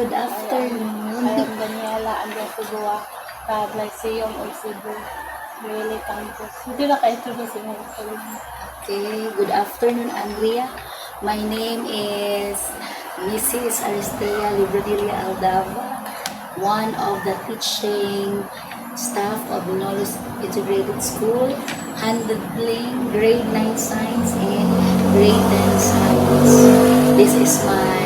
Good afternoon. I am Daniela Andresugua, Lyceum of Cebu, Really Campus. Hindi na ka-introduce mo. Okay, good afternoon, Andrea. My name is Mrs. Aristea Libradilla Aldava, one of the teaching staff of Knowledge Integrated School, handling grade 9 science and grade 10 science. This is my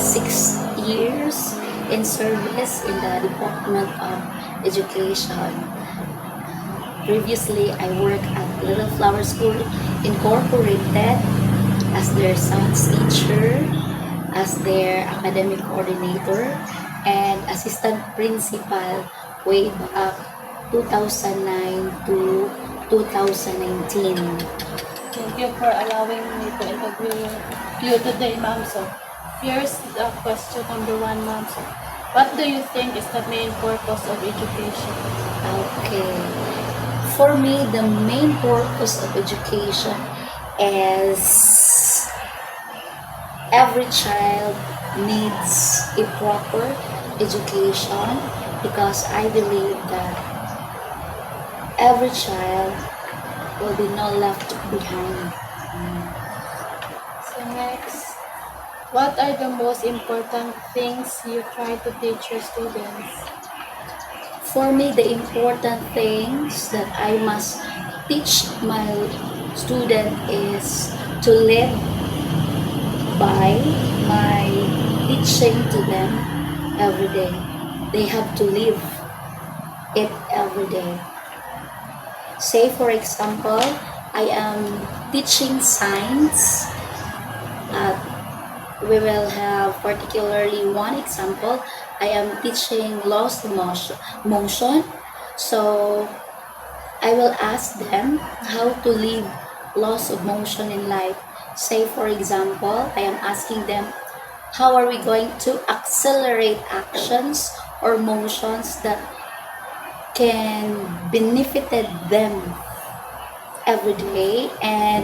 6 years in service in the Department of Education. Previously, I worked at Little Flower School Incorporated as their science teacher, as their academic coordinator, and assistant principal way back 2009 to 2019. Thank you for allowing me to interview you today, ma'am. So, here's the question number 1, ma'am. So, what do you think is the main purpose of education? Okay. For me, the main purpose of education is every child needs a proper education, because I believe that every child will be not left behind. So, next, what are the most important things you try to teach your students? For me, the important things that I must teach my student is to live by my teaching to them every day. They have to live it every day. Say for example, I am teaching science. We will have particularly one example. I am teaching laws of motion. So I will ask them how to live laws of motion in life. Say for example, I am asking them, how are we going to accelerate actions or motions that can benefit them every day, and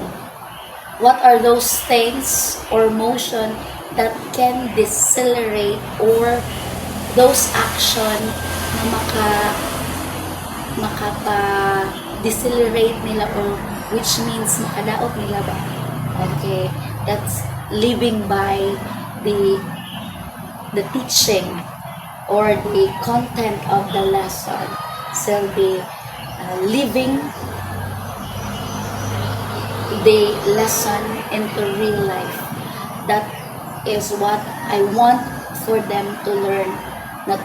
what are those things or motion that can decelerate, or those action na makapa-decelerate nila, or which means makadaot nila ba? Okay, that's living by the teaching or the content of the lesson. So be living the lesson into real life. That is what I want for them to learn, not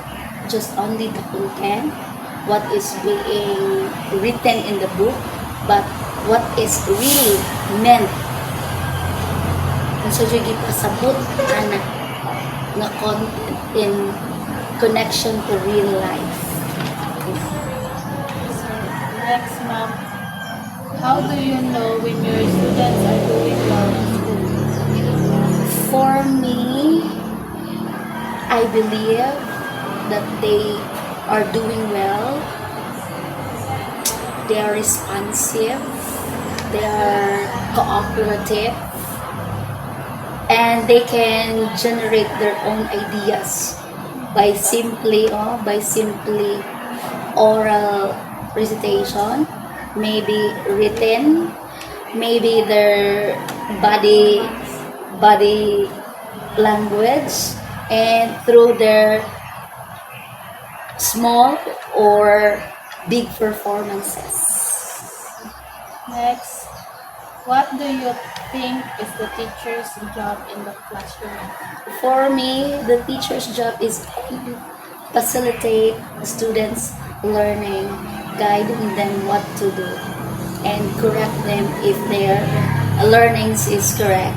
just only the content, what is being written in the book, but what is really meant. And so yung gipasabot na content in connection to real life. So, next, ma'am, how do you know when your students are doing well in school? For me, I believe that they are doing well. They are responsive. They are cooperative. And they can generate their own ideas by simply oral recitation, maybe written, maybe their body language, and through their small or big performances. Next, what do you think is the teacher's job in the classroom? For me, the teacher's job is to facilitate students' learning, guiding them what to do, and correct them if their learnings is correct.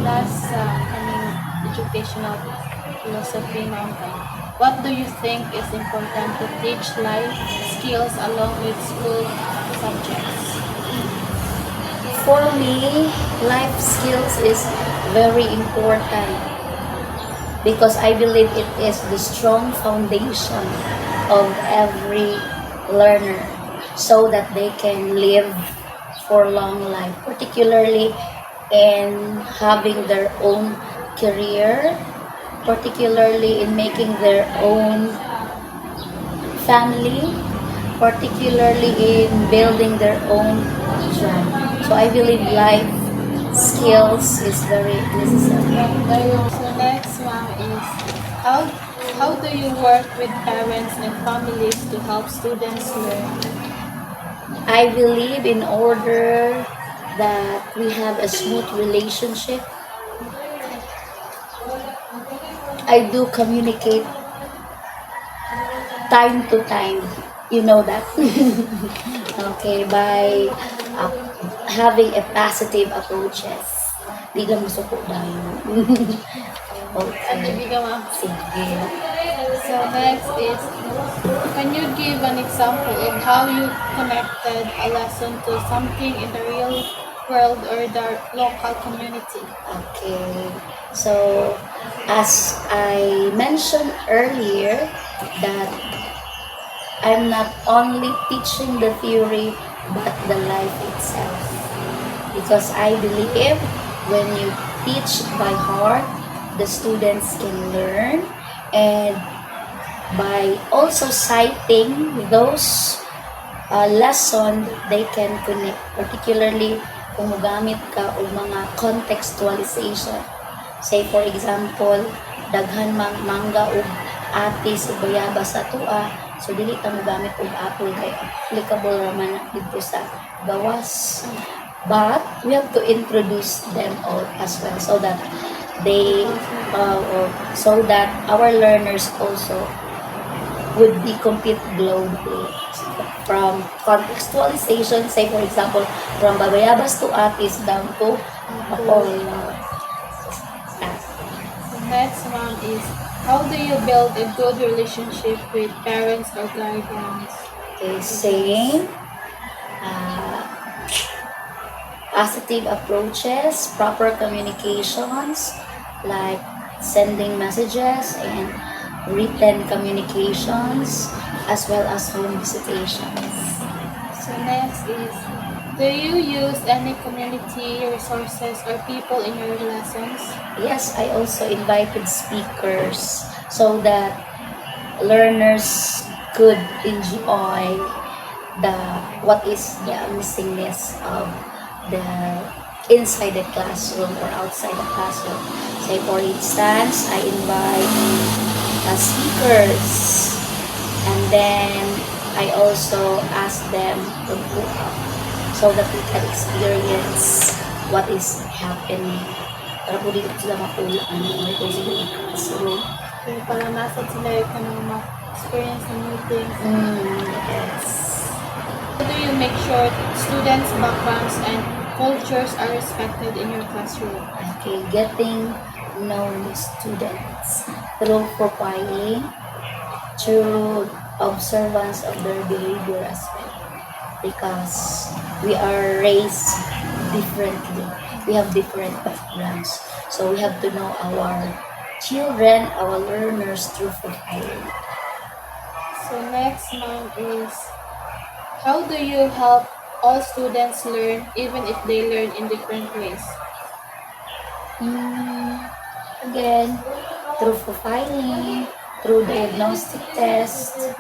Last, educational philosophy, ma'am. What do you think is important to teach life skills along with school subjects? For me, life skills is very important, because I believe it is the strong foundation of every learner, so that they can live for long life, particularly in having their own career, particularly in making their own family, particularly in building their own job. So I believe life skills is very necessary. So next one is how how do you work with parents and families to help students learn? I believe in order that we have a smooth relationship, I do communicate time to time. You know that. Okay, by uh, having a positive approaches. Di lang masuko dahil. At Okay. bibigyan mo. Sige. So next is, can you give an example of how you connected a lesson to something in the real world or the local community? Okay. So, as I mentioned earlier, that I'm not only teaching the theory, but the life itself. Because I believe when you teach by heart, the students can learn, and by also citing those lesson, they can connect, particularly kung mugamit ka o mga contextualization. Say for example, daghan mang mangga o atis o bayabas sa tua, so dili ta mogamit og apple kay applicable raman na dito sa gawas. But we have to introduce them all as well so that they so that our learners also would be compete globally. From contextualization, say for example, from babayabas to atis down to apple. Next one is, how do you build a good relationship with parents or guardians? Okay, same. Uh, Positive approaches, proper communications, like sending messages and written communications, as well as home visitations. So next is, do you use any community resources or people in your lessons? Yes, I also invited speakers so that learners could enjoy the what is the missingness of the inside the classroom or outside the classroom. Say for instance, I invite speakers, and then I also ask them to book up so that we can experience what is happening. Para po dito sila mapulaan or ito sila yung classroom. Kaya para nasa sila yung kanang ma-experience ng new things. Yes. How do you make sure students' backgrounds and cultures are respected in your classroom? Okay, getting know students through profiling, through observance of their behavior as well. Because we are raised differently. We have different backgrounds. So we have to know our children, our learners through profiling. So next one is, how do you help all students learn even if they learn in different ways? Again, through profiling, through diagnostic tests,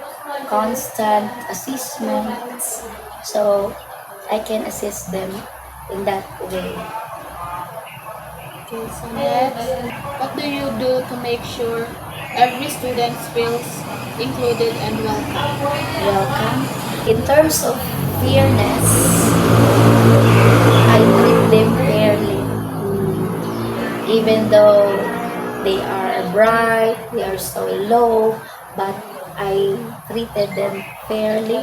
constant assessments, so I can assist them in that way. Okay, so next, what do you do to make sure every student feels included and welcome? Welcome. In terms of fairness, I treat them fairly. Even though they are bright, they are so low, but I treated them fairly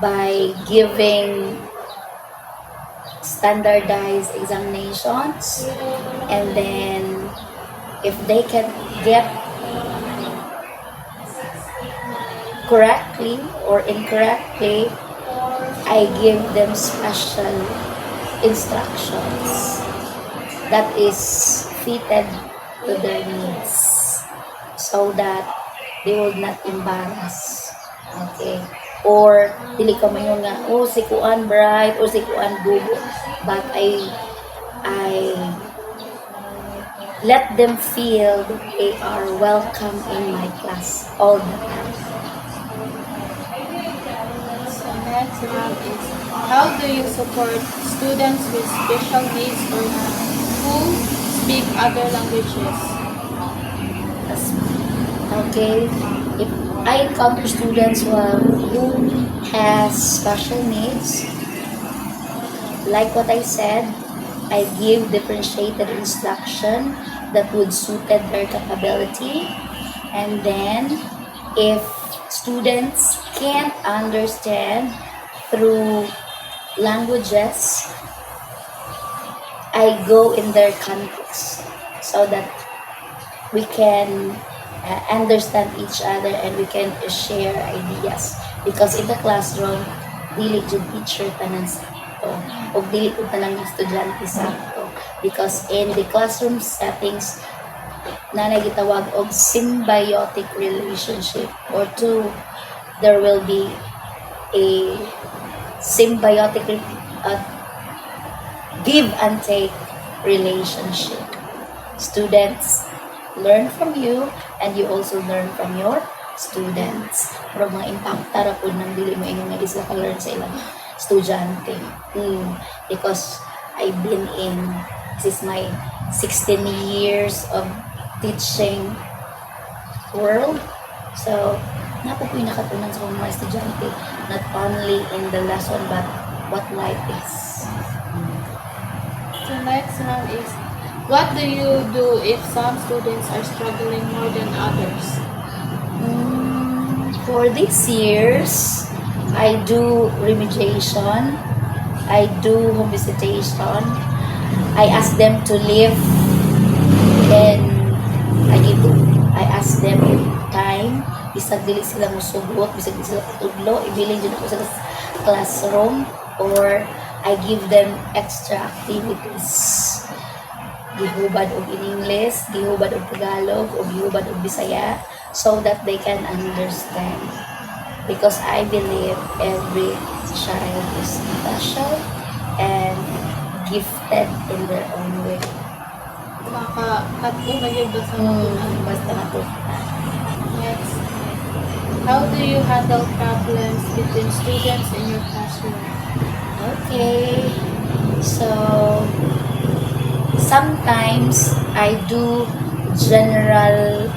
by giving standardized examinations, and then if they can get correctly or incorrectly, I give them special instructions that is fitted to their needs so that they will not embarrass. Okay? Or dili ka mayon nga, oh si Kuan bright or si Kuan gubo. But I let them feel that they are welcome in my class all the time. So next one is, how do you support students with special needs or who speak other languages? Okay, if I encounter students who has special needs, like what I said, I give differentiated instruction that would suited their capability. And then if students can't understand through languages, I go in their context so that we can understand each other and we can share ideas. Because in the classroom, dili jud teacher tanan sakto o dili jud tanan estudyante sakto. Because in the classroom settings, na gitawag og symbiotic relationship, or two, there will be a symbiotic uh, give and take relationship. Students learn from you and you also learn from your students. Pero mga impacta ra po nang dili mo ingon nga di sila ka-learn sa ilang estudyante. Because I've been in, this is my 16 years of teaching world. So, napo po yung nakatunan sa mga estudyante, not only in the lesson but what life is. So next one is, what do you do if some students are struggling more than others? For these years, I do remediation, I do home visitation, I ask them to live, and I ask them time, bisag dili sila musugot, bisag dili sila tutudlo, ibilin dyan ako sa classroom, or I give them extra activities. Gihubad og in English, gihubad og Tagalog, o gihubad og Bisaya, so that they can understand. Because I believe every child is special and gifted in their own way. Maka-cut-o na yun ba sa mga Basta natutunan. Next, how do you handle problems between students in your classroom? Okay, so sometimes I do general,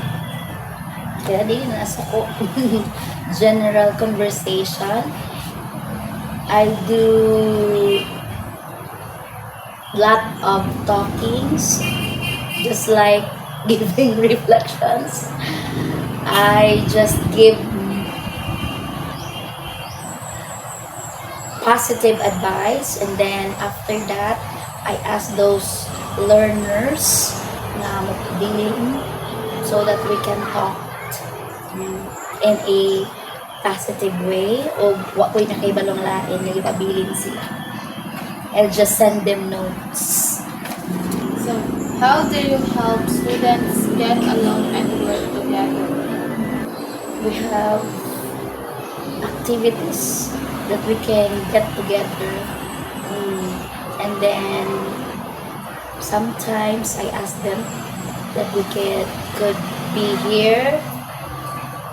kaya di nasa ko, general conversation. I do lot of talkings, just like giving reflections. I just give positive advice, and then after that I ask those learners na magpiling so that we can talk in a positive way, o wa ko'y nakaibalong lain na ipabilin sila. I'll just send them notes. So, how do you help students get along and work together? We have activities that we can get together. And then sometimes I ask them that we could be here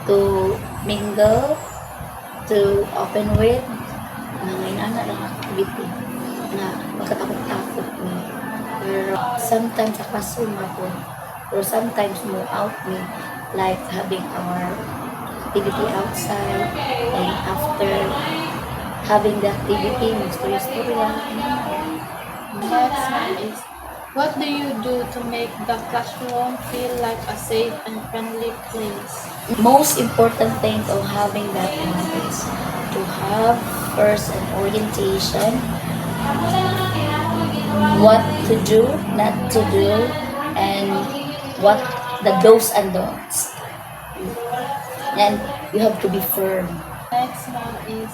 to mingle, to open with, na may nana ng activity na magkatakot-takot mo. Pero sometimes sa classroom ako, or sometimes mo out me, like having our activity outside, and after having the activity, mag-story-story lang. Next one is, what do you do to make the classroom feel like a safe and friendly place? Most important thing of having that one is to have first an orientation, what to do, not to do, and what the do's and don'ts. And you have to be firm. Next one is,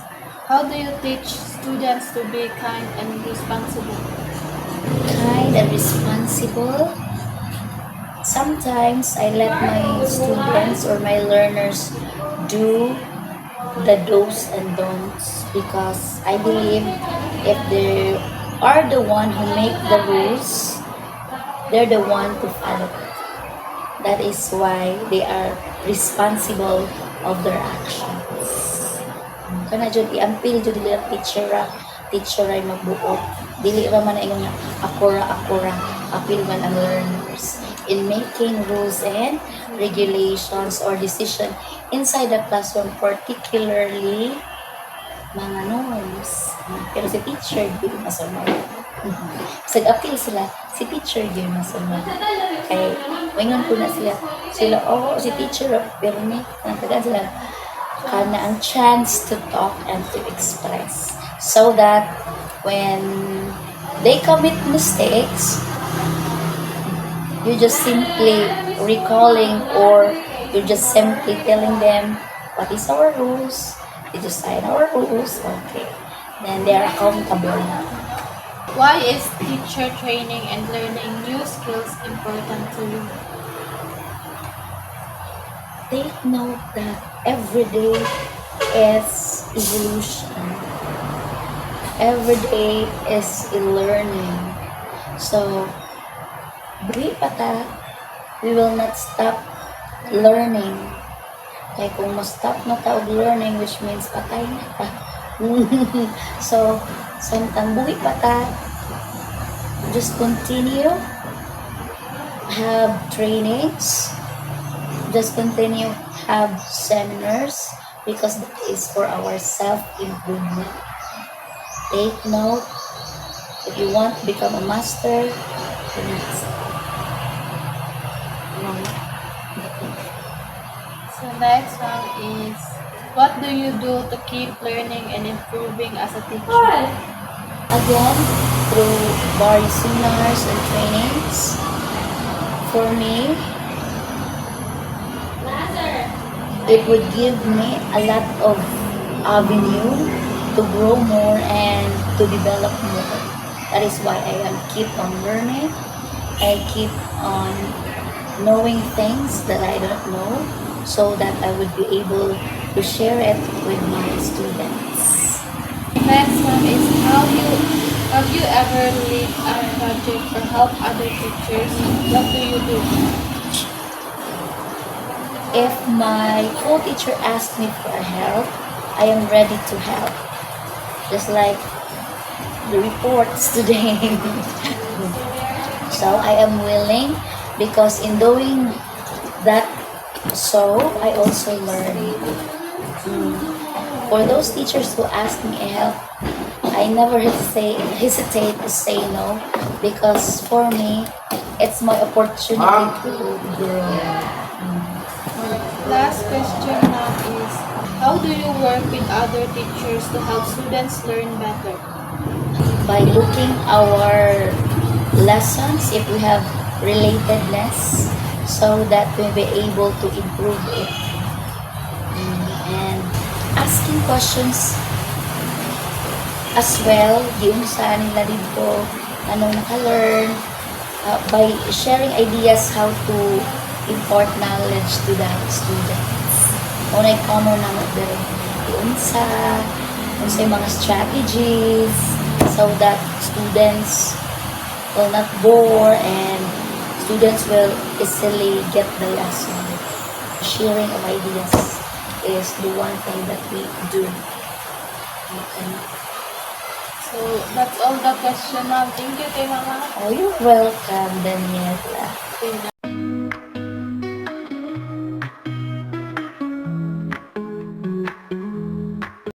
how do you teach students to be kind and responsible? Kind and responsible. Sometimes I let my students or my learners do the do's and don'ts, because I believe if they are the one who make the rules, they're the one to follow it. That is why they are responsible of their actions. Kana jud i-ampil jud dili ang teacher ay magbuot. Dili ra man ingon nga akura apil man ang learners in making rules and regulations or decision inside the classroom, particularly mga norms. Pero si teacher di masunod. Sag-appeal sila, si teacher di masunod. Kay wingon ko na sila si teacher pero may nagtagan sila kana ang chance to talk and to express so that when they commit mistakes, you just simply recalling or you're just simply telling them what is our rules. They just sign our rules, okay. Then they are accountable. Why is teacher training and learning new skills important to you? Take note that every day is evolution. Every day is a learning. So, buhi pa ta, we will not stop learning. Kaya kung ma-stop na ta og learning, which means patay na ta. So, samtang buhi pa ta, just continue, have trainings, just continue, have seminars, because that is for our self-improvement. Take note, if you want to become a master, you need So next one is, what do you do to keep learning and improving as a teacher? again, through various seminars and trainings. For me, it would give me a lot of avenue to grow more and to develop more. That is why I am keep on learning. I keep on knowing things that I don't know so that I would be able to share it with my students. Next one is, have you ever lead a project or help other teachers? What do you do? If my co-teacher asks me for help, I am ready to help. Just like the reports today. So I am willing because in doing that, so I also learn. For those teachers who ask me help, I never hesitate to say no because for me, it's my opportunity to grow. Last question now is, how do you work with other teachers to help students learn better? By looking our lessons, if we have relatedness, so that we'll be able to improve it. And asking questions as well, yung saan nila dito, ano naka-learn, by sharing ideas how to impart knowledge to the students. Unay common na magdari yung unsay mga strategies so that students will not bore and students will easily get the lesson. Sharing of ideas is the one thing that we do. Okay. So that's all the question, ma'am. Thank you kay mama. Oh, you're welcome, Daniela. Okay na.